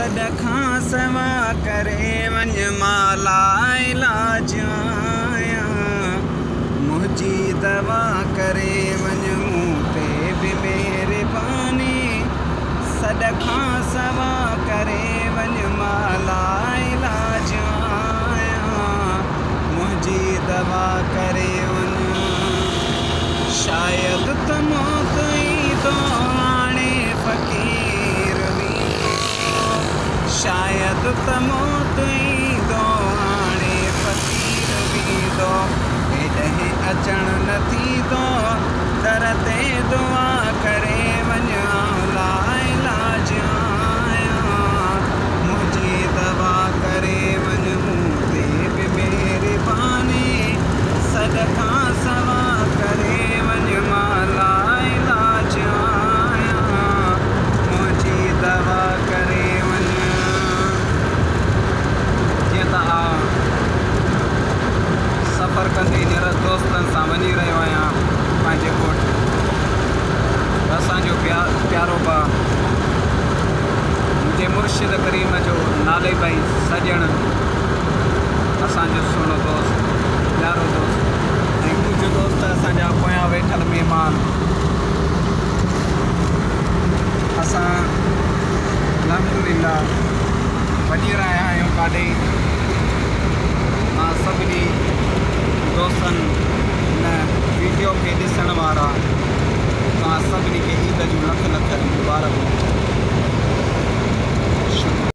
सॾ खां सवा करे वञ माला इलाज आहियां मुंहिंजी दवा करे वञ मूं ते बि महिरबानी सॾ खां सवा करे वञ माला इलाज आहियां मुंहिंजी दवा करे वञ शायदि त मौत ईंदो